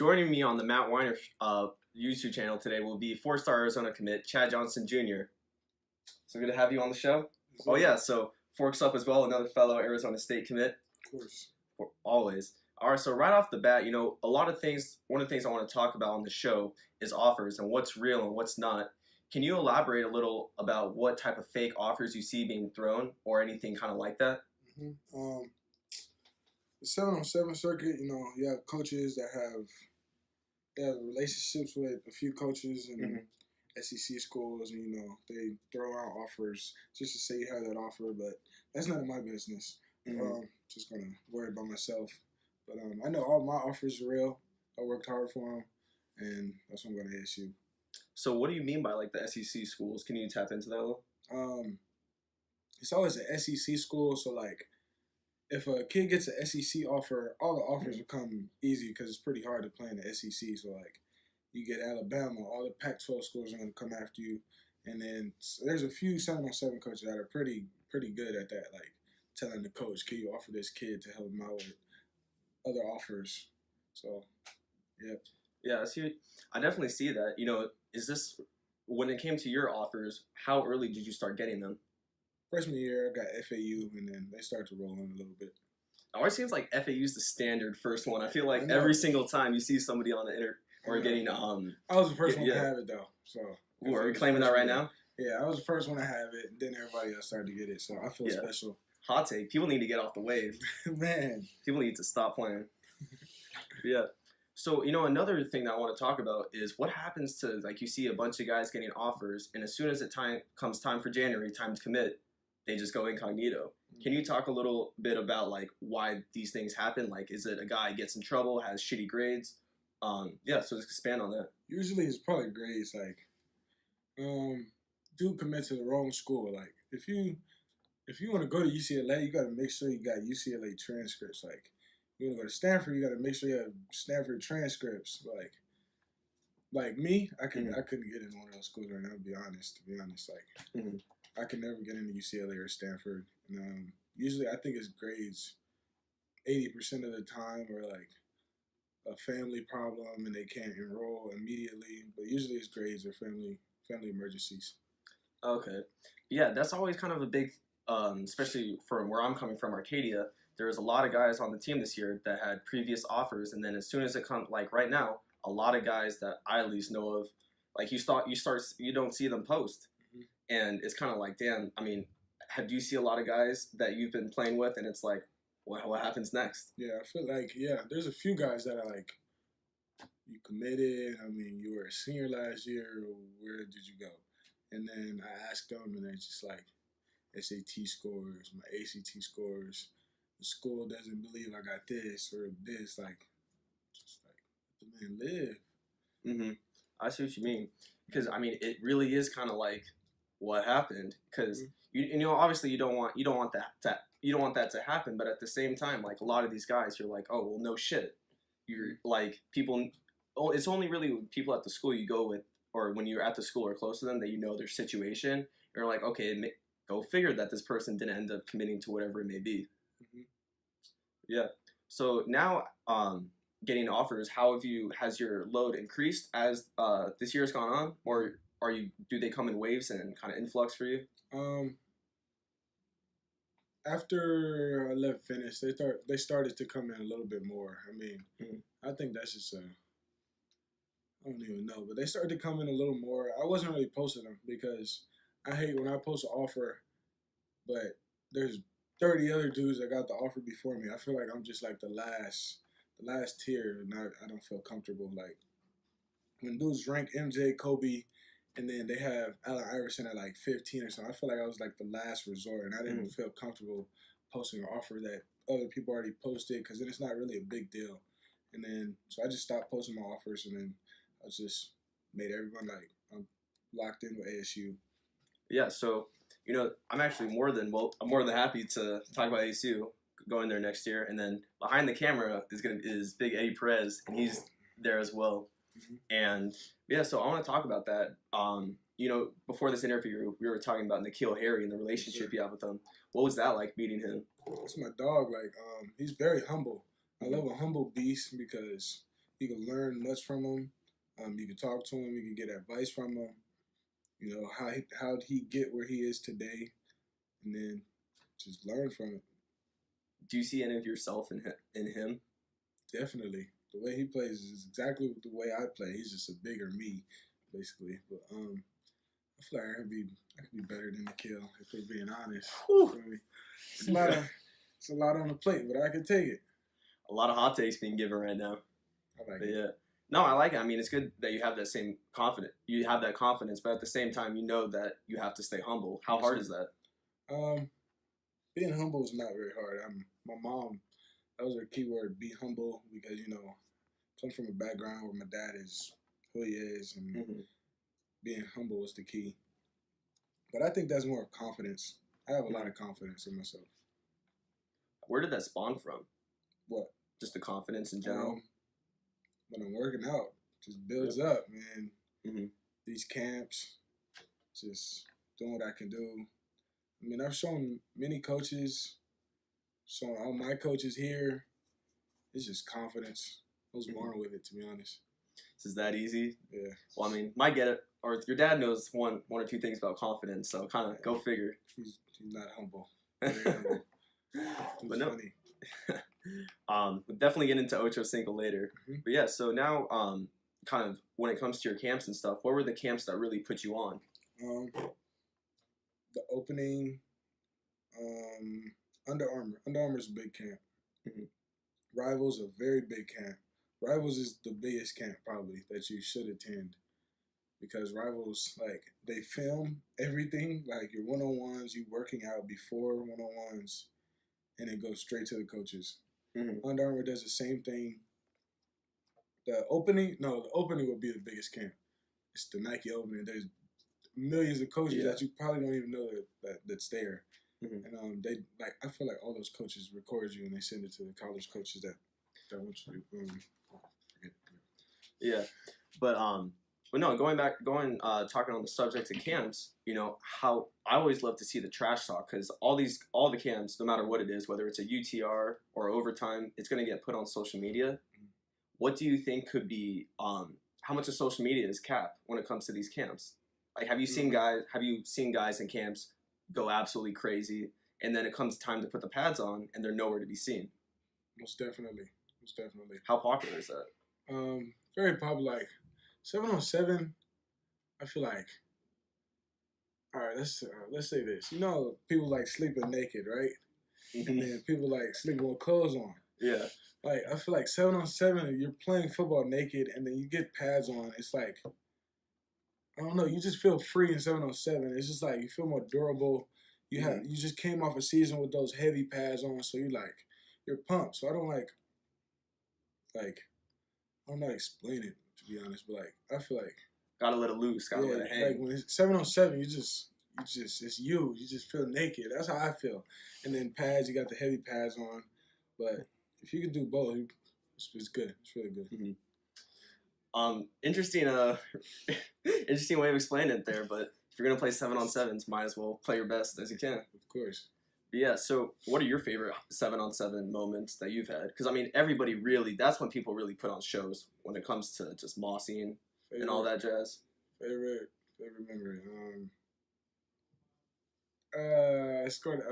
Joining me on the Matt Weiner YouTube channel today will be four-star Arizona commit Chad Johnson Jr. So good to have you on the show. Oh yeah, so Forks Up as well, another fellow Arizona State commit. Of course. Always. All right, so right off the bat, a lot of things, one of the things I want to talk about on the show is offers and what's real and what's not. Can you elaborate a little about what type of fake offers you see being thrown or anything kind of like that? Mm-hmm. The 7-on-7 circuit, you have coaches that have relationships with a few coaches in SEC schools, and they throw out offers just to say you have that offer, but that's none of my business. Just gonna worry about myself. But I know all my offers are real. I worked hard for them, and that's what I'm gonna issue. So what do you mean by like the SEC schools? Can you tap into that a little? It's always an SEC school, so like if a kid gets an SEC offer, all the offers will come easy because it's pretty hard to play in the SEC. So like you get Alabama, all the Pac-12 schools are gonna come after you, and then there's a few 7-on-7 coaches that are pretty good at that, like telling the coach, "Can you offer this kid to help him out with other offers?" So, yeah. Yeah, I definitely see that. Is this, when it came to your offers, how early did you start getting them? Freshman year, I got FAU, and then they started to roll in a little bit. It always seems like FAU's the standard first one. I feel like every single time you see somebody on the or getting I was the first one to have it though. So are we claiming that right now? Yeah, I was the first one to have it, and then everybody else started to get it. So I feel special. Hot take. People need to get off the wave. Man. People need to stop playing. Yeah. So, another thing that I want to talk about is what happens to, like, you see a bunch of guys getting offers, and as soon as comes time for January, time to commit, they just go incognito. Can you talk a little bit about, like, why these things happen? Like, is it a guy gets in trouble, has shitty grades? So just expand on that. Usually it's probably grades. Like, dude commit to the wrong school. Like, if you want to go to UCLA, you got to make sure you got UCLA transcripts. Like, you want to go to Stanford, you got to make sure you have Stanford transcripts. Like me, I couldn't get in one of those schools right now. To be honest, like I could never get into UCLA or Stanford. And, usually, I think it's grades. 80% of the time, or like a family problem, and they can't enroll immediately. But usually, it's grades or family emergencies. Okay, yeah, that's always kind of a big, especially from where I'm coming from, Arcadia. There was a lot of guys on the team this year that had previous offers, and then as soon as it comes, like right now, a lot of guys that I at least know of, like you don't see them post, and it's kind of like, damn. I mean, do you see a lot of guys that you've been playing with, and it's like, what happens next? Yeah, I feel like there's a few guys that are like, you committed. I mean, you were a senior last year. Where did you go? And then I asked them, and they're just like, SAT scores, my ACT scores. The school doesn't believe I got this or this. Like, just like, let the man live. I see what you mean. Because I mean, it really is kind of like what happened. Because obviously you don't want that to happen. But at the same time, like a lot of these guys, you're like, oh well, no shit. You're like people. Oh, it's only really people at the school you go with, or when you're at the school or close to them, that you know their situation. You're like, okay, go figure that this person didn't end up committing to whatever it may be. Yeah. So now, getting offers, has your load increased as this year's gone on, or do they come in waves and kind of influx for you? After I left Venice, they started to come in a little bit more. I mean, I think that's just I don't even know, but they started to come in a little more. I wasn't really posting them because I hate when I post an offer, but there's 30 other dudes that got the offer before me. I feel like I'm just like the last tier, and I don't feel comfortable. Like when dudes rank MJ, Kobe, and then they have Allen Iverson at like 15 or something. I feel like I was like the last resort, and I didn't feel comfortable posting an offer that other people already posted because then it's not really a big deal. And then so I just stopped posting my offers, and then I just made everyone like I'm locked in with ASU. Yeah, so I'm actually more than happy to talk about ASU going there next year, and then behind the camera is Big Eddie Perez, and he's there as well. And yeah, so I want to talk about that. Before this interview, we were talking about N'Keal Harry and the relationship you have with him. What was that like meeting him? It's my dog. Like, he's very humble. I love a humble beast because You can learn much from him. You can talk to him. You can get advice from him. You know how did he get where he is today, and then just learn from it. Do you see any of yourself in him? Definitely, the way he plays is exactly the way I play. He's just a bigger me, basically. But I feel like I could be better than the kill if we're being honest. It's a lot on the plate, but I can take it. A lot of hot takes being given right now. I like But it. yeah. No, I like it. I mean, it's good that you have that same confidence. You have that confidence, but at the same time, you know that you have to stay humble. How hard is that? Being humble is not very hard. My mom, that was her key word, be humble, because, you know, I come from a background where my dad is who he is, and being humble is the key. But I think that's more confidence. I have a lot of confidence in myself. Where did that spawn from? What? Just the confidence in general? When I'm working out, just builds up, man. Mm-hmm. These camps, just doing what I can do. I mean, I've shown many coaches, shown all my coaches here. It's just confidence. I was born with it, to be honest. Is that easy? Yeah. Well, I mean, might get it, or your dad knows one or two things about confidence, so kind of go figure. He's not humble. Very humble. But no. Funny. We'll definitely get into Ocho Cinco later. Mm-hmm. But yeah, so now, kind of when it comes to your camps and stuff, what were the camps that really put you on? The opening, Under Armour. Under Armour is a big camp. Mm-hmm. Rivals a very big camp. Rivals is the biggest camp probably that you should attend, because Rivals, like, they film everything, like your one-on-ones, you working out before one-on-ones, and it goes straight to the coaches. Mm-hmm. Under Armour does the same thing. The opening would be the biggest camp. It's the Nike opening. There's millions of coaches that you probably don't even know that's there. Mm-hmm. And they, like, I feel like all those coaches record you and they send it to the college coaches that want you to Yeah, but no, talking on the subject of camps, you know, how I always love to see the trash talk, because all the camps, no matter what it is, whether it's a UTR or overtime, it's going to get put on social media. Mm-hmm. What do you think could be, how much of social media is capped when it comes to these camps? Like, have you seen guys in camps go absolutely crazy, and then it comes time to put the pads on, and they're nowhere to be seen? Most definitely. How popular is that? Very popular. Like 7-on-7, I feel like. All right, let's say this. You know, people like sleeping naked, right? Mm-hmm. And then people like sleeping with clothes on. Yeah. Like, I feel like 7-on-7, you're playing football naked, and then you get pads on. It's like, I don't know, you just feel free in 7-on-7. It's just like you feel more durable. You just came off a season with those heavy pads on, so you're pumped. So I don't I don't know how to explain it, to be honest, but like I feel like gotta let it loose, gotta let it hang. Like when it's 7-on-7, you just it's you just feel naked. That's how I feel. And then pads, you got the heavy pads on, but if you could do both, it's good. It's really good. Mm-hmm. Interesting way of explaining it there, but if you're gonna play 7-on-7s, might as well play your best as you can. Of course. But yeah, so what are your favorite 7-on-7 moments that you've had? Because I mean, everybody really, that's when people really put on shows when it comes to just mossing and all that jazz. Favorite memory. I scored.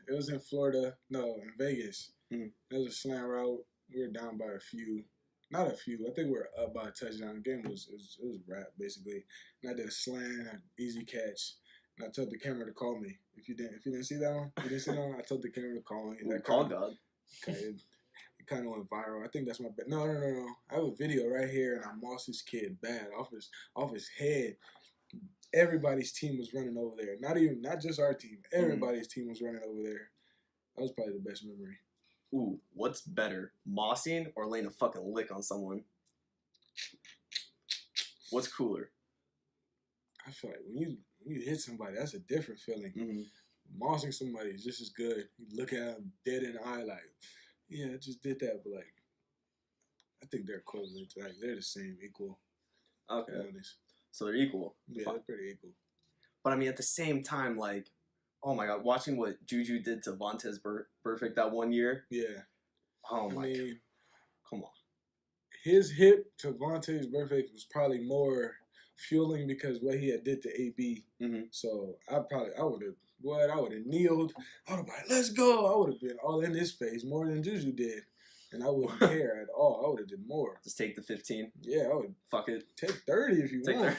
It was in Florida. No, in Vegas. Mm-hmm. It was a slant route. We were down by a few. Not a few. I think we were up by a touchdown. The game was wrap basically. And I did a slant, an easy catch, and I told the camera to call me. If you didn't see that one, I told the camera to call me. That call God. It kind of went viral. I think that's my bad. No. I have a video right here, and I mossed this kid bad off his head. Everybody's team was running over there. Not just our team. Everybody's team was running over there. That was probably the best memory. Ooh, what's better, mossing or laying a fucking lick on someone? What's cooler? I feel like when you hit somebody, that's a different feeling. Mm-hmm. Mossing somebody is just as good. You look at them dead in the eye, like, yeah, I just did that, but like, I think they're equivalent. Like, they're the same, equal. Okay. So they're equal. Yeah, they're pretty equal. But I mean, at the same time, like, oh my God, watching what Juju did to Vontaze Burfict that one year. Yeah. Oh my God. Come on. his hip to Vontae's birthday was probably more fueling because what he had did to AB. Mm-hmm. So I would have kneeled. I would have been like, let's go. I would have been all in his face more than Juju did. And I wouldn't care at all. I would have did more. Just take the 15. Yeah, I would Fuck it. take 30 if you want.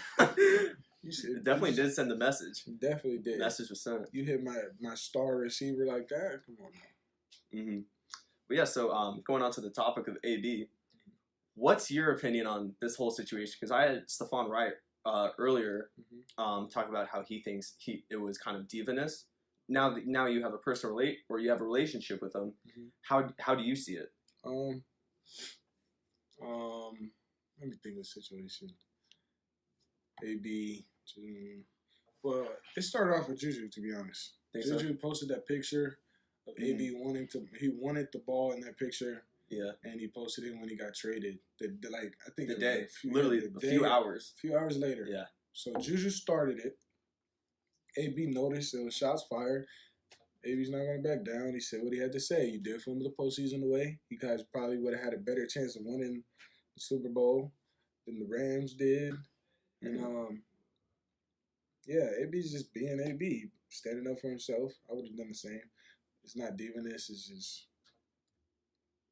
You should, it definitely did send the message. Definitely did. The message was sent. You hit my star receiver like that? Come on now. Mm-hmm. But yeah, so going on to the topic of AB, what's your opinion on this whole situation? Because I had Stephon Wright earlier talk about how he thinks it was kind of divaness. Now you have a personal you have a relationship with him. How do you see it? Let me think of the situation. AB. Well, it started off with Juju, to be honest. Juju posted that picture of AB wanted the ball in that picture. Yeah. And he posted it when he got traded. I think the day, a few hours. A few hours later. Yeah. So Juju started it. AB noticed it was shots fired. AB's not going to back down. He said what he had to say. You did for him the postseason away. You guys probably would have had a better chance of winning the Super Bowl than the Rams did. And yeah, AB's just being AB, standing up for himself. I would have done the same. It's not divaness. It's just.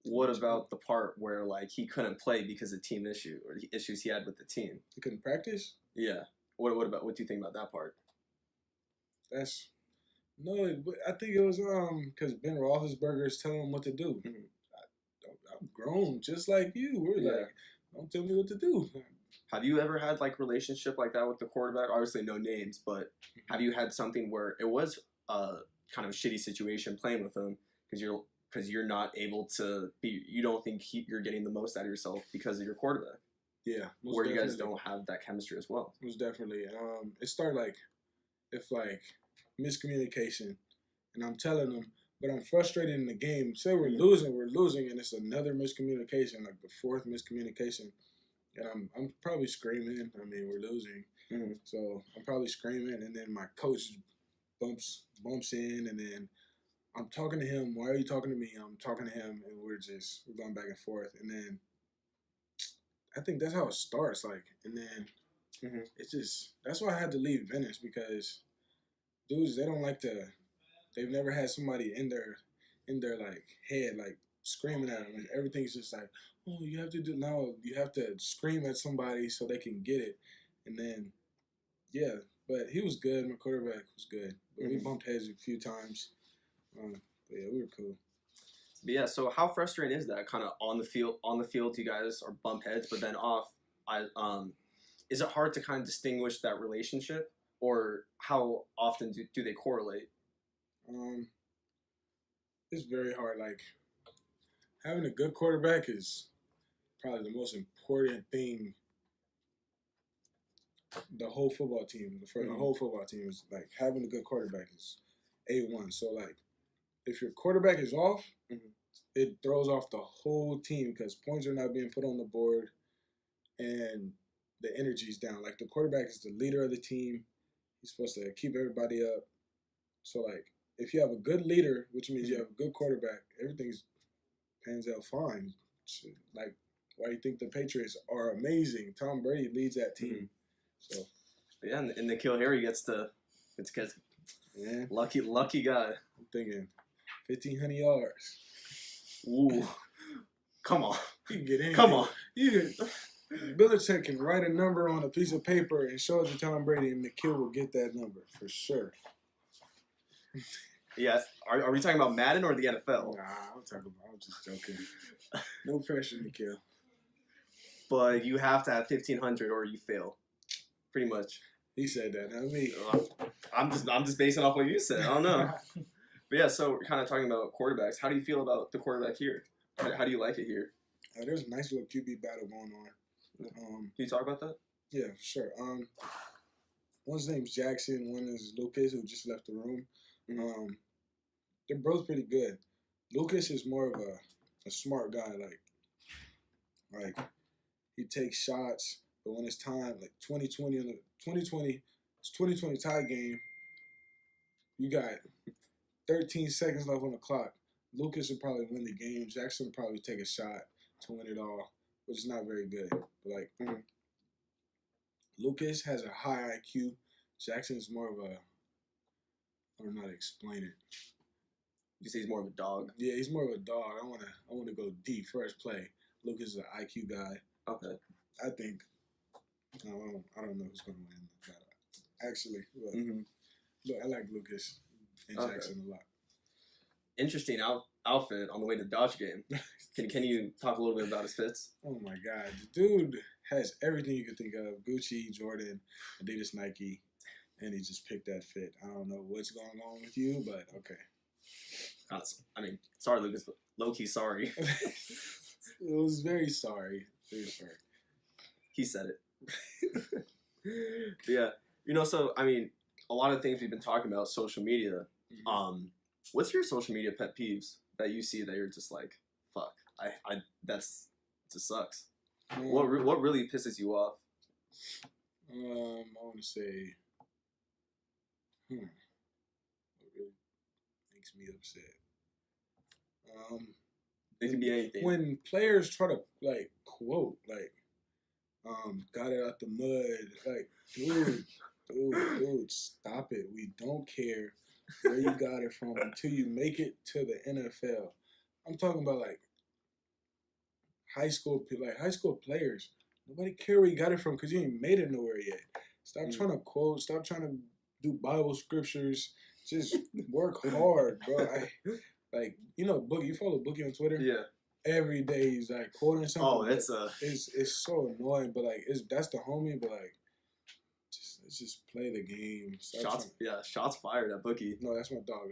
What about the part where like he couldn't play because of team issue or the issues he had with the team? He couldn't practice? Yeah. What do you think about that part? I think it was because Ben Roethlisberger is telling him what to do. I'm grown, just like you. We're like, don't tell me what to do. Have you ever had like relationship like that with the quarterback? Obviously, no names, but have you had something where it was a kind of a shitty situation playing with him because you're not able to be, you don't think you're getting the most out of yourself because of your quarterback? Yeah, where you guys don't have that chemistry as well. Most definitely. It started if miscommunication, and I'm telling them, but I'm frustrated in the game. Say we're losing, and it's another miscommunication, like the fourth miscommunication, and I'm probably screaming. I mean, we're losing, so I'm probably screaming, and then my coach bumps in, and then I'm talking to him. Why are you talking to me? I'm talking to him, and we're going back and forth, and then I think that's how it starts. And then it's just that's why I had to leave Venice because dudes they don't like to. They've never had somebody in their head screaming at them. Everything's just like, oh, you have to do now. You have to scream at somebody so they can get it, and then But he was good. My quarterback was good. But we bumped heads a few times. But yeah, we were cool. But yeah, so how frustrating is that? Kind of on the field, you guys are bump heads, but then off, is it hard to kind of distinguish that relationship, or how often do they correlate? It's very hard. Having a good quarterback is probably the most important thing. The whole football team, the whole football team is having a good quarterback is A1. So if your quarterback is off, it throws off the whole team because points are not being put on the board and the energy's down. The quarterback is the leader of the team. He's supposed to keep everybody up. So if you have a good leader, which means you have a good quarterback, everything's pans out fine. Why you think the Patriots are amazing? Tom Brady leads that team. So yeah, and N'Keal Harry gets lucky guy. I'm thinking 1,500 yards. Ooh, come on. You can get anything. Come on. Belichick can write a number on a piece of paper and show it to Tom Brady, and N'Keal will get that number for sure. Yeah. Are we talking about Madden or the NFL? Nah, I'm just joking. No pressure, N'Keal. But you have to have 1,500 or you fail. Pretty much. He said that, not me. I'm just basing off what you said. I don't know. But yeah, so we're kind of talking about quarterbacks. How do you feel about the quarterback here? How do you like it here? There's a nice little QB battle going on. Can you talk about that? Yeah, for sure. One's name's Jackson. One is Lucas, who just left the room. They're both pretty good. Lucas is more of a smart guy. He takes shots, but when it's time, 2020 tie game, you got 13 seconds left on the clock. Lucas would probably win the game. Jackson would probably take a shot to win it all. which is not very good. But like Lucas has a high IQ. Jackson's more of a, I don't know how to explain it. You say he's more of a dog. Yeah, he's more of a dog. I wanna go deep first play. Lucas is an IQ guy. Okay. I think. I don't know who's gonna win that actually, but look, I like Lucas and Jackson a lot. Interesting outfit on the way to the Dodge game. Can you talk a little bit about his fits? Oh my God, the dude has everything you could think of: Gucci, Jordan, Adidas, Nike, and he just picked that fit. I don't know what's going on with you, but okay. I mean, sorry, Lucas, but low-key sorry. It was very sorry. Very sorry. He said it. Yeah. You know, so, I mean, a lot of things we've been talking about, social media. What's your social media pet peeves that you see that you're just like, fuck, it just sucks? What really pisses you off? I want to say, what really makes me upset? It can be anything. When players try to like quote like, got it out the mud, like, dude, stop it. We don't care where you got it from until you make it to the NFL. I'm talking about like high school players. Nobody care where you got it from because you ain't made it nowhere yet. Stop trying to quote. Stop trying to do Bible scriptures. Just work hard, bro. Like, you know, Boogie. You follow Boogie on Twitter? Yeah. Every day he's like quoting something. Oh, it's so annoying. But like, that's the homie. But like, let's just play the game. Shots fired at Boogie. No, that's my dog.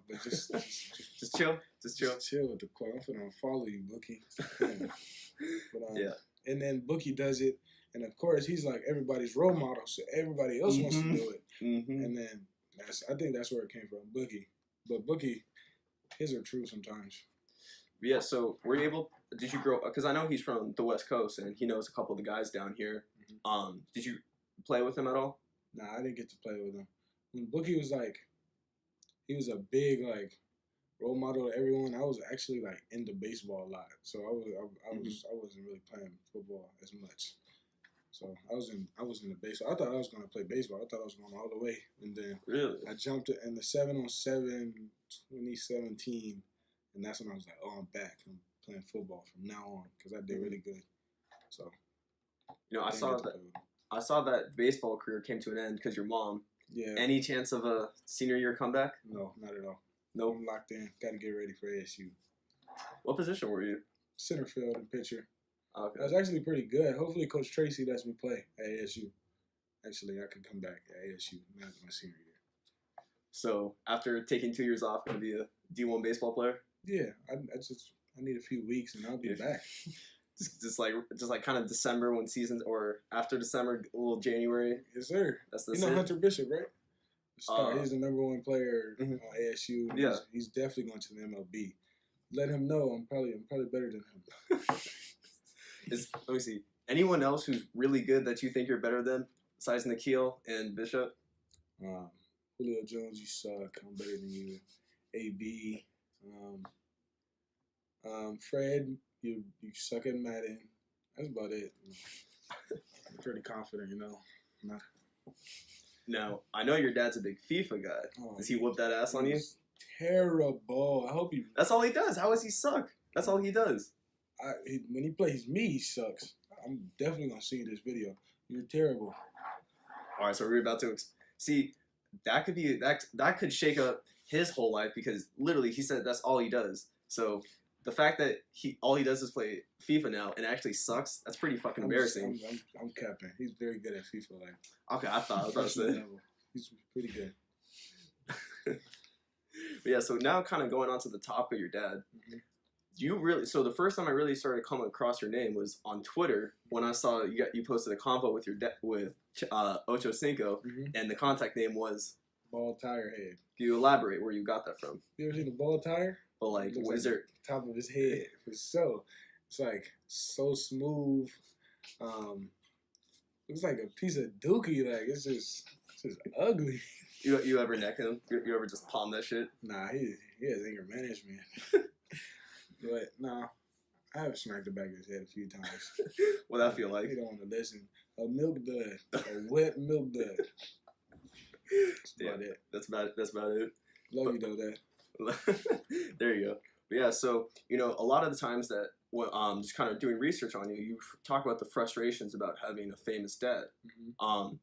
But just chill. Just chill with the quote. I'm finna unfollow you, Boogie. But yeah. And then Boogie does it, and of course he's like everybody's role model, so everybody else wants to do it. And then I think that's where it came from, Boogie. But Boogie, his are true sometimes. Yeah. So did you grow up? Because I know he's from the West Coast, and he knows a couple of the guys down here. Did you play with him at all? Nah, I didn't get to play with him. When Boogie was like, he was a big like role model to everyone. I was actually like into baseball a lot, so I wasn't really playing football as much. So I was in the baseball. I thought I was gonna play baseball. I thought I was going all the way, and then I jumped in the 7-on-7 2017, and that's when I was like, oh, I'm back. I'm playing football from now on because I did really good. So, you know, I saw that baseball career came to an end because your mom. Yeah. Any chance of a senior year comeback? No, not at all. Nope. I'm locked in. Got to get ready for ASU. What position were you? Center field and pitcher. Okay. I was actually pretty good. Hopefully Coach Tracy lets me play at ASU. Actually, I could come back at ASU my senior year. So after taking 2 years off, going to be a D1 baseball player? Yeah. I need a few weeks and I'll be back. Just like kind of December when seasons, or after December, a little January. Yes, sir. That's you know Hunter Bishop, right? He's the #1 player on ASU. Yeah. He's definitely going to the MLB. Let him know I'm probably better than him. Let me see. Anyone else who's really good that you think you're better than, besides Nikhil and Bishop? Julio Jones, you suck. I'm better than you. AB. Fred, you suck at Madden. That's about it. I'm pretty confident, you know. No, I know your dad's a big FIFA guy. Oh, Does he whoop that ass on you? Terrible. I hope you. That's all he does. How does he suck? That's all he does. When he plays me, he sucks. I'm definitely gonna see this video. You're terrible. All right, so we're about to see. That could shake up his whole life because literally he said that's all he does. So the fact that all he does is play FIFA now and actually sucks, that's pretty fucking embarrassing. I'm capping. He's very good at FIFA. Like, okay, I thought I was about to say. He's pretty good. But yeah, so now kind of going on to the topic of your dad. So the first time I really started coming across your name was on Twitter when I saw you posted a convo with your with Ocho Cinco, and the contact name was Ball Tire Head. Can you elaborate where you got that from? You ever seen a ball tire? But like, was there top of his head for so? It's like so smooth. It's like a piece of dookie. Like it's just ugly. You ever neck him? You ever just palm that shit? Nah, he has anger management. But nah, I have smacked the back of his head a few times. What that feel like? He don't want to listen. A milk dud. A wet milk dud. That's about it. That's about it. Love you though, Dad. There you go. But yeah, so a lot of the times that when just kind of doing research on you, you talk about the frustrations about having a famous dad. Mm-hmm.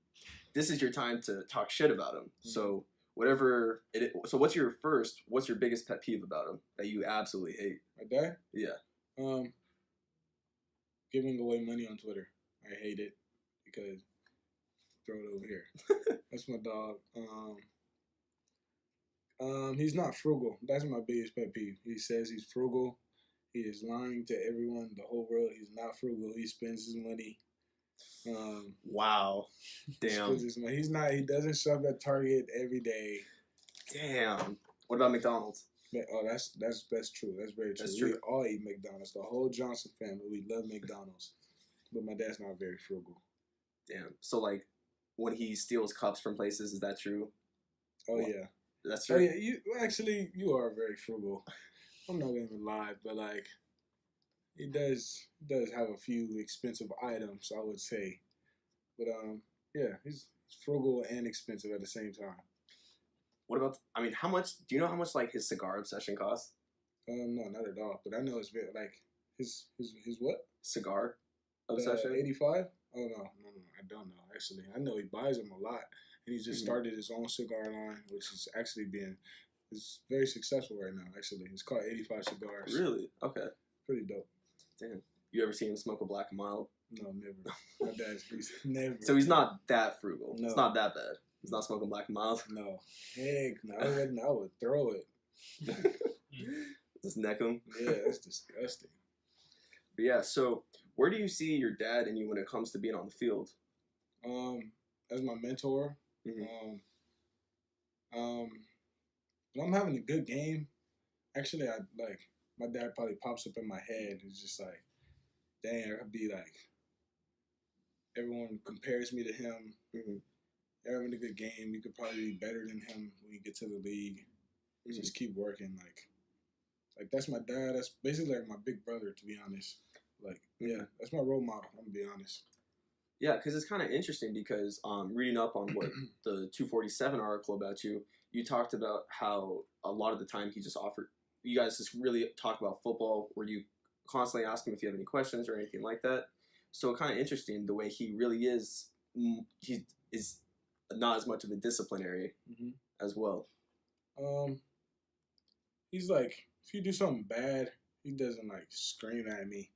This is your time to talk shit about him. Mm-hmm. So so what's your biggest pet peeve about him that you absolutely hate? My dad? Yeah. Giving away money on Twitter. I hate it because throw it over here. That's my dog. He's not frugal. That's my biggest pet peeve. He says he's frugal. He is lying to everyone, the whole world. He's not frugal. He spends his money. Wow. Damn. He's not. He doesn't shop at Target every day. Damn. What about McDonald's? Oh, that's true. That's very true. That's true. We all eat McDonald's. The whole Johnson family, we love McDonald's. But my dad's not very frugal. Damn. So like, when he steals cups from places, is that true? Oh yeah. That's true. Oh yeah. You are very frugal. I'm not gonna even lie, but like, he does have a few expensive items, I would say. But yeah, he's frugal and expensive at the same time. What about? How much? Do you know how much like his cigar obsession costs? No, not at all. But I know it's very like his what? Cigar obsession. 85? Oh no, I don't know actually. I know he buys them a lot, and he just started his own cigar line, which is actually it's very successful right now. Actually, it's called 85 Cigars. Really? Okay. Pretty dope. Damn. You ever seen him smoke a black and mild? No, never. My dad's never. So he's not that frugal. No. It's not that bad. He's not smoking black and mild. No. Heck no. I would throw it. Just neck him. Yeah, that's disgusting. But yeah, so where do you see your dad and you when it comes to being on the field? As my mentor. Mm-hmm. When I'm having a good game, actually, my dad probably pops up in my head. It's just like, dang, I'd be like, everyone compares me to him. Mm-hmm. You're having a good game. You could probably be better than him when you get to the league. Mm-hmm. Just keep working. Like that's my dad. That's basically like my big brother, to be honest. Like, yeah, that's my role model. I'm gonna be honest. Yeah, because it's kind of interesting because reading up on what the 247 article about you, you talked about how a lot of the time he just offered, you guys just really talk about football where you constantly ask him if you have any questions or anything like that. So kind of interesting the way he really is, he is not as much of a disciplinary as well. He's like, if you do something bad, he doesn't like scream at me.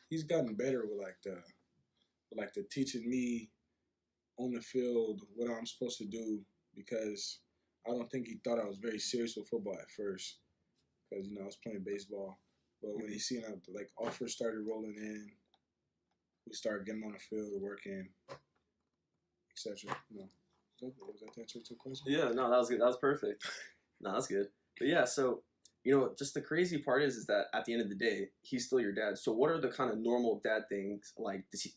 He's gotten better with the teaching me on the field what I'm supposed to do, because I don't think he thought I was very serious with football at first, because I was playing baseball. But when he seen like offers started rolling in, we started getting on the field, working, etc. Was that the answer to the question? Yeah, no, that was good. That was perfect. No, that's good. But yeah, so just the crazy part is that at the end of the day, he's still your dad. So what are the kind of normal dad things like? Does he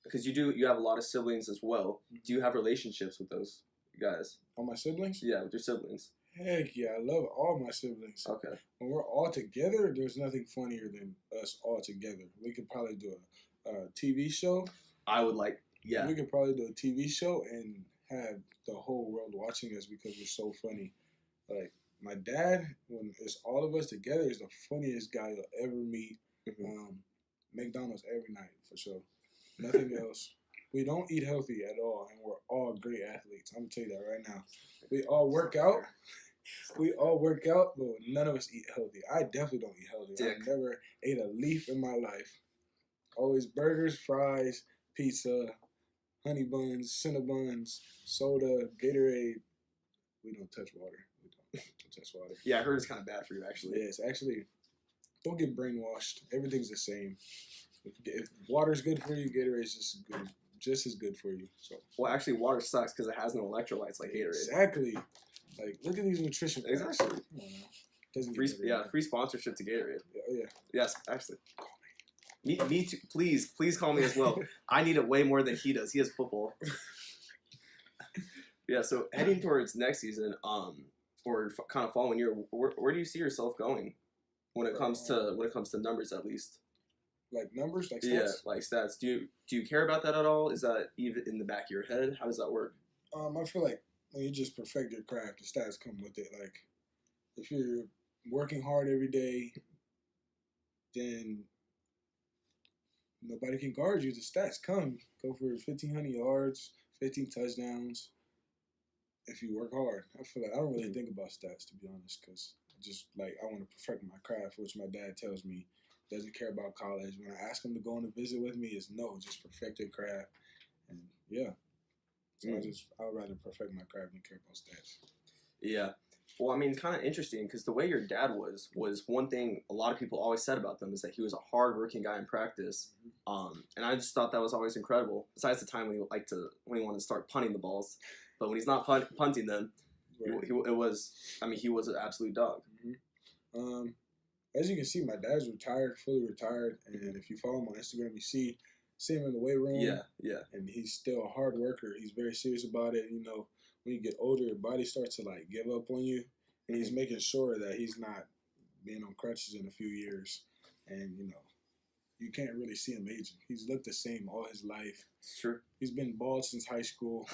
because you have a lot of siblings as well. Do you have relationships with those guys? All my siblings? Yeah, with your siblings. Heck yeah, I love all my siblings. Okay. When we're all together, there's nothing funnier than us all together. We could probably do a TV show. I would like, yeah. We could probably do a TV show and have the whole world watching us because we're so funny. Like, my dad, when it's all of us together, is the funniest guy you'll ever meet. McDonald's every night, for sure. Nothing else. We don't eat healthy at all, and we're all great athletes. I'm going to tell you that right now. We all work out. But none of us eat healthy. I definitely don't eat healthy. I've never ate a leaf in my life. Always burgers, fries, pizza, honey buns, Cinnabons, soda, Gatorade. We don't touch water. Don't touch water. Yeah, I heard it's kind of bad for you, actually. Yeah, it's actually, don't get brainwashed. Everything's the same. If water's good for you, Gatorade's just as good for you. So. Well, actually, water sucks because it has no electrolytes like Gatorade. Exactly. Like, look at these nutrition facts. Exactly. Come on now. Free sponsorship to Gatorade. Oh, yeah. Yes, actually. Me too. Please call me as well. I need it way more than he does. He has football. Yeah, so heading towards next season, or kind of following your, where do you see yourself going when it comes to numbers at least? Like numbers, like stats. Yeah, like stats. Do you care about that at all? Is that even in the back of your head? How does that work? I feel like when you just perfect your craft, the stats come with it. Like if you're working hard every day, then nobody can guard you. The stats come. Go for 1,500 yards, 15 touchdowns. If you work hard, I feel like I don't really think about stats, to be honest, because just like I want to perfect my craft, which my dad tells me doesn't care about college. When I ask him to go on a visit with me, is no, just perfect your craft, and yeah. So I'd rather perfect my craft than care about stats. Yeah. Well, I mean, it's kind of interesting because the way your dad was one thing a lot of people always said about them is that he was a hardworking guy in practice, and I just thought that was always incredible. Besides the time when he wanted to start punting the balls, but when he's not punting them, right. he was an absolute dog. Mm-hmm. As you can see, my dad's retired, fully retired, and if you follow him on Instagram, you see him in the weight room. Yeah. And he's still a hard worker. He's very serious about it. You know, when you get older, your body starts to like give up on you, and he's making sure that he's not being on crutches in a few years. And you know, you can't really see him aging. He's looked the same all his life. It's true. He's been bald since high school.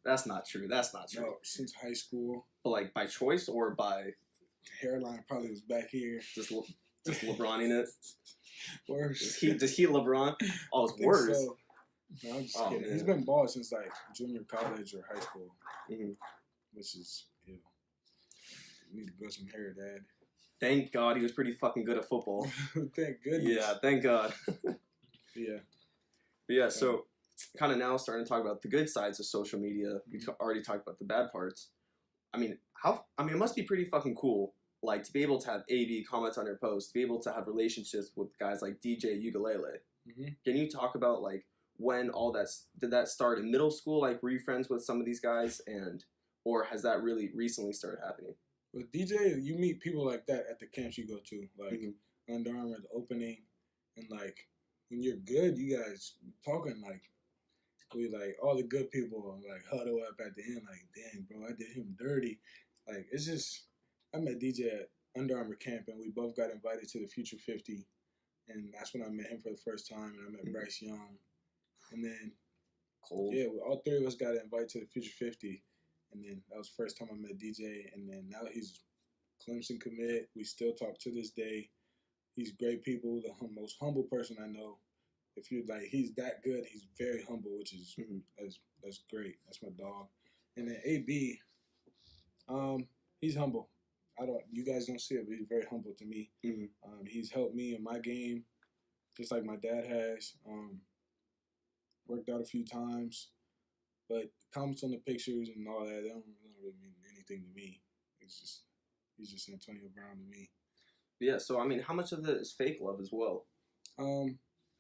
That's not true. No, since high school. But like by choice or by hairline probably was back here. Just LeBroning it. Worse. Does he LeBron? Oh, it's worse. So. No, I'm just kidding. Man. He's been bald since like junior college or high school, which is you need to grow some hair, Dad. Thank God he was pretty fucking good at football. Thank goodness. Yeah, thank God. Yeah. But yeah, so kind of now starting to talk about the good sides of social media. We already talked about the bad parts. I mean, it must be pretty fucking cool, like to be able to have AB comments on your post, to be able to have relationships with guys like DJ Ukulele. Can you talk about like when did that start in middle school? Like, were you friends with some of these guys, or has that really recently started happening? With DJ, you meet people like that at the camps you go to, like Under Armour at the opening, and like when you're good, you guys talking like. We like all the good people like huddle up at the end like, dang bro, I did him dirty. Like it's just I met DJ at Under Armour camp and we both got invited to the Future 50, and that's when I met him for the first time, and I met Bryce Young, and then all three of us got invited to the Future 50, and then that was the first time I met DJ, and then now he's Clemson commit. We still talk to this day. He's great people, the most humble person I know. If you're like, he's that good, he's very humble, which is that's great. That's my dog. And then AB, he's humble. You guys don't see it, but he's very humble to me. He's helped me in my game, just like my dad has. Worked out a few times, but comments on the pictures and all that, they don't really mean anything to me. He's just Antonio Brown to me. Yeah. So I mean, how much of it is fake love as well?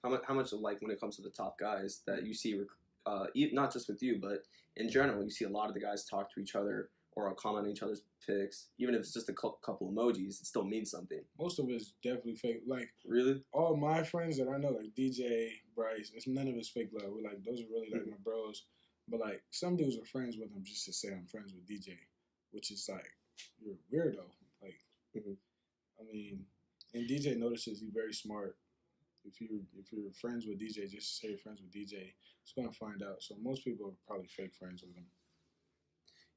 How much of, like, when it comes to the top guys that you see, not just with you, but in general, you see a lot of the guys talk to each other or comment on each other's pics, even if it's just a couple emojis, it still means something. Most of it's definitely fake. Like, really? All my friends that I know, like DJ, Bryce, none of it's fake love. We're like, those are really like my bros. But like, some dudes are friends with them just to say I'm friends with DJ, which is like, you're a weirdo. Like, I mean, and DJ notices he's very smart. If you're friends with DJ, just say you're friends with DJ, it's gonna find out. So most people are probably fake friends with him.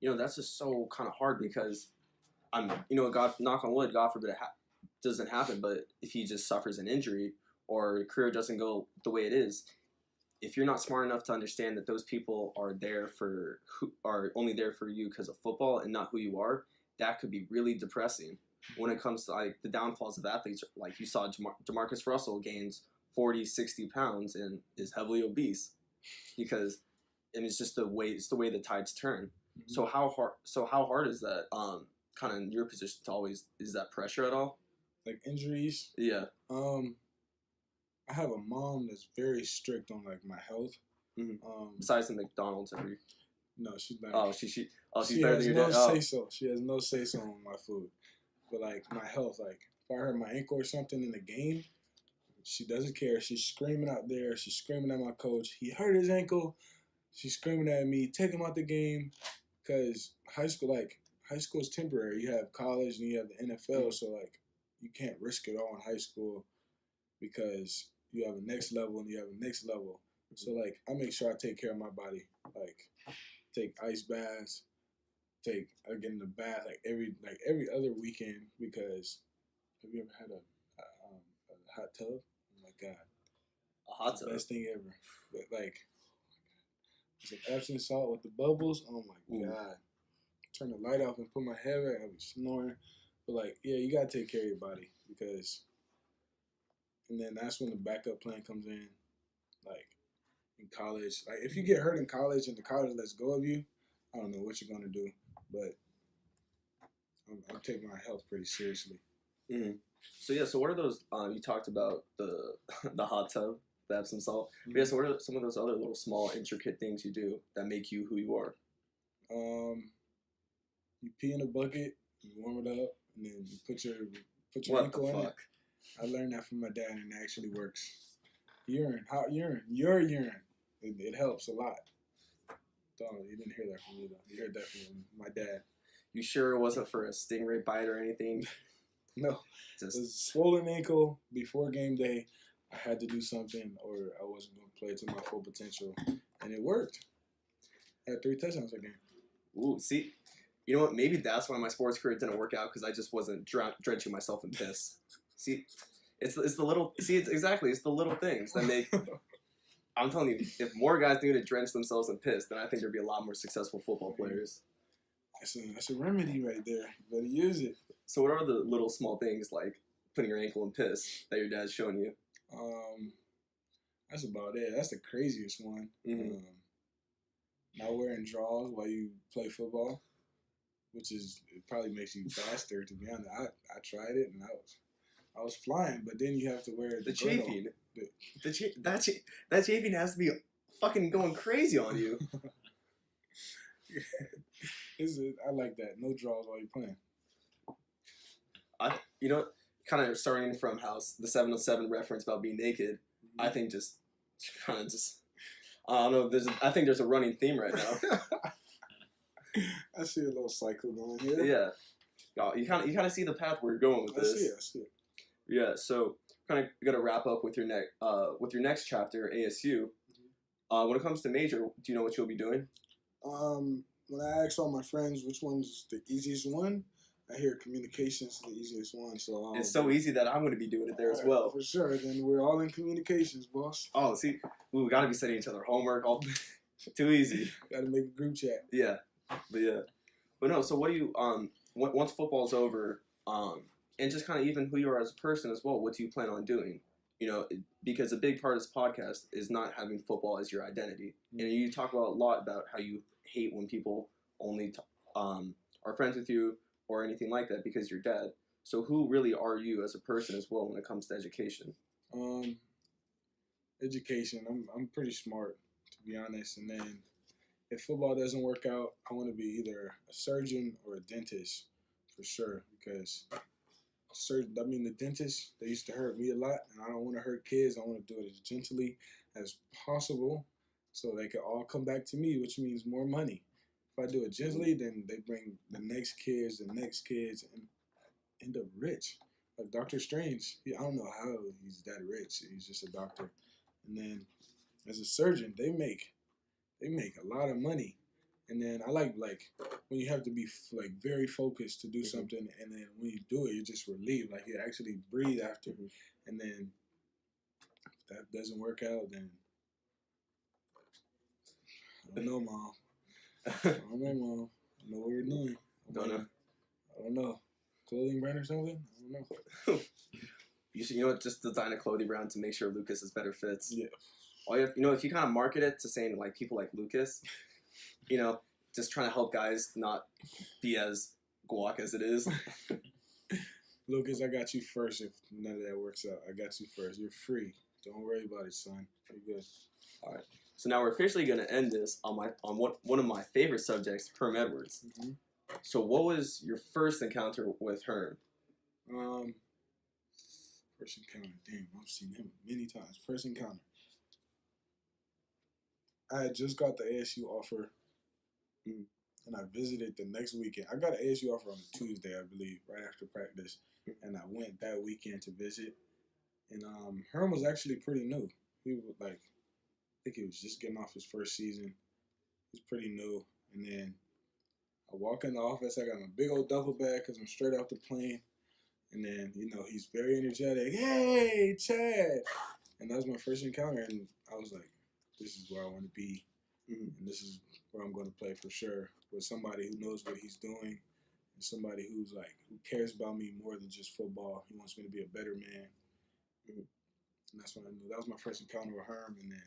You know, that's just so kind of hard because God, knock on wood, God forbid it doesn't happen, but if he just suffers an injury or your career doesn't go the way it is, if you're not smart enough to understand that those people are only there for you because of football and not who you are, that could be really depressing. When it comes to like the downfalls of athletes, like you saw Jamarcus Russell gains 40, 60 pounds and is heavily obese because, and it's just the way the tides turn. So how hard is that? Kind of in your position to always, is that pressure at all? Like injuries? Yeah. I have a mom that's very strict on like my health. Besides the McDonald's every. No, she's not. Oh, she's better than your dad. She has no say so on my food. But like my health, like if I hurt my ankle or something in the game, she doesn't care. She's screaming out there. She's screaming at my coach. He hurt his ankle. She's screaming at me, take him out the game. Because high school, like high school is temporary. You have college and you have the NFL, so like you can't risk it all in high school because you have a next level and you have a next level. So like I make sure I take care of my body, like take ice baths, I get in the bath like every other weekend because have you ever had a hot tub? Oh my god, A hot it's the tub. best thing ever. But, like some Epsom salt with the bubbles. Oh my god. Turn the light off and put my head back. I'll be snoring. But like, yeah, you gotta take care of your body because, and then that's when the backup plan comes in. Like in college, like if you get hurt in college and the college lets go of you, I don't know what you're gonna do. But I'm taking my health pretty seriously. Mm-hmm. So what are those? You talked about the the hot tub, the Epsom salt. Mm-hmm. Yeah. So what are some of those other little small intricate things you do that make you who you are? You pee in a bucket, you warm it up, and then you put your What ankle the in it. fuck? I learned that from my dad, and it actually works. Hot urine, your urine. It helps a lot. Don't you didn't hear that from me though. You heard that from my dad. You sure it wasn't for a stingray bite or anything? No, Just a swollen ankle before game day. I had to do something, or I wasn't going to play to my full potential, and it worked. I had 3 touchdowns that game. ooh, see, you know what? Maybe that's why my sports career didn't work out because I just wasn't drenching myself in piss. See, it's the little. See, it's the little things that make. I'm telling you, if more guys knew to drench themselves in piss, then I think there'd be a lot more successful football players. That's a remedy right there. You better use it. So what are the little small things like putting your ankle in piss that your dad's showing you? That's about it. That's the craziest one. Mm-hmm. Not wearing drawers while you play football, which is it probably makes you faster. To be honest, I tried it and I was flying, but then you have to wear The girdle. chafing. That chafing has to be fucking going crazy on you. I like that. No drawers while you're playing. Kind of starting from the 707 reference about being naked. I think just I don't know. I think there's a running theme right now. I see a little cycle going here. Yeah. You kind of see the path we're going with this. I see it. Yeah. So kind of gonna wrap up with your next chapter, ASU. When it comes to major, do you know what you'll be doing? When I ask all my friends which one's the easiest one, I hear communications is the easiest one. So it's so easy that I'm going to be doing it there as well. For sure. Then we're all in communications, boss. Oh, see, we got to be sending each other homework. All too easy. Got to make a group chat. Yeah, but no. So what do you once football's over, and just kind of even who you are as a person as well. What do you plan on doing? You know, because a big part of this podcast is not having football as your identity. Mm-hmm. And you talk about a lot about how you hate when people only are friends with you or anything like that because you're dead. So who really are you as a person as well when it comes to education? Education. I'm pretty smart, to be honest. And then if football doesn't work out, I want to be either a surgeon or a dentist for sure. Because the dentists, they used to hurt me a lot, and I don't want to hurt kids. I want to do it as gently as possible so they can all come back to me, which means more money. If I do it gently, then they bring the next kids, and end up rich. Like Doctor Strange, I don't know how he's that rich. He's just a doctor. And then as a surgeon, they make a lot of money. And then I like when you have to be like very focused to do something, and then when you do it, you're just relieved. Like you actually breathe after. And then if that doesn't work out, then I don't know, Mom. I don't know, Mom. I know what we're doing. I don't know. Clothing brand or something? I don't know. You know what? Just design a clothing brand to make sure Lucas's better fits. Yeah. All you have, if you kind of market it to saying like people like Lucas, just trying to help guys not be as guac as it is. Lucas, I got you first. If none of that works out, I got you first. You're free. Don't worry about it, son. You're good. All right. So now we're officially going to end this on one of my favorite subjects, Herm Edwards. Mm-hmm. So what was your first encounter with Herm? First encounter. Damn, I've seen him many times. First encounter. I had just got the ASU offer. and I visited the next weekend. I got an ASU offer on a Tuesday, I believe, right after practice, and I went that weekend to visit. And Herm was actually pretty new. He was like, I think he was just getting off his first season. He was pretty new. And then I walk in the office. I got my big old duffel bag because I'm straight off the plane. And then, he's very energetic. Hey, Chad. And that was my first encounter. And I was like, this is where I want to be. And this is where I'm going to play for sure. With somebody who knows what he's doing. And somebody who cares about me more than just football. He wants me to be a better man. And that's when I knew. That was my first encounter with Herm. And then,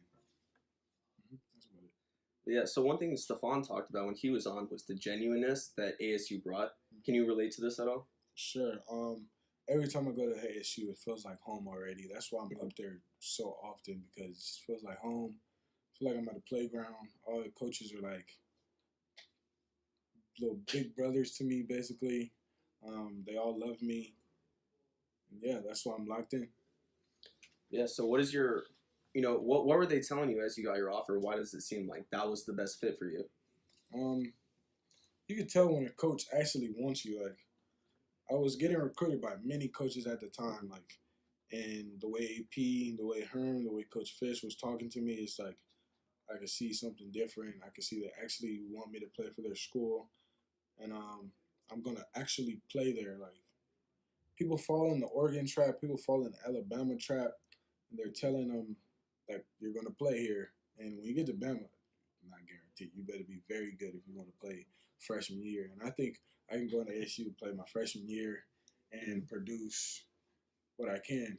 that's about it. Yeah, so one thing Stephon talked about when he was on was the genuineness that ASU brought. Can you relate to this at all? Sure. Every time I go to ASU, it feels like home already. That's why I'm up there so often, because it just feels like home. I feel like I'm at a playground. All the coaches are like little big brothers to me, basically. They all love me. And yeah, that's why I'm locked in. Yeah, so what is your, what were they telling you as you got your offer? Why does it seem like that was the best fit for you? You can tell when a coach actually wants you. Like, I was getting recruited by many coaches at the time, and the way AP, the way Herm, the way Coach Fish was talking to me, it's like I could see something different. I could see they actually want me to play for their school, and I'm gonna actually play there. Like, people fall in the Oregon trap, people fall in the Alabama trap, and they're telling them like you're gonna play here, and when you get to Bama, not guaranteed. You better be very good if you want to play freshman year, and I think I can go into ASU, play my freshman year, and produce what I can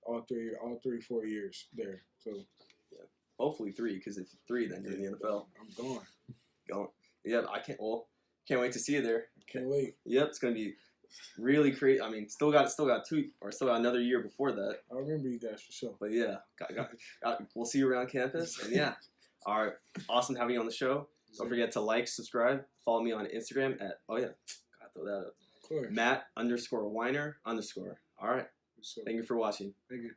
all 4 years there. So, yeah, hopefully 3, because if 3, then you're in the NFL. I'm going. Yeah, can't wait to see you there. Can't wait. Yep, it's gonna be really crazy. I mean, still got another year before that. I remember you guys for sure. But yeah, we'll see you around campus, and yeah, all right, awesome having you on the show. Don't forget to like, subscribe, follow me on Instagram at, gotta throw that up. Of course. Matt_Weiner_. All right. Sure. Thank you for watching. Thank you.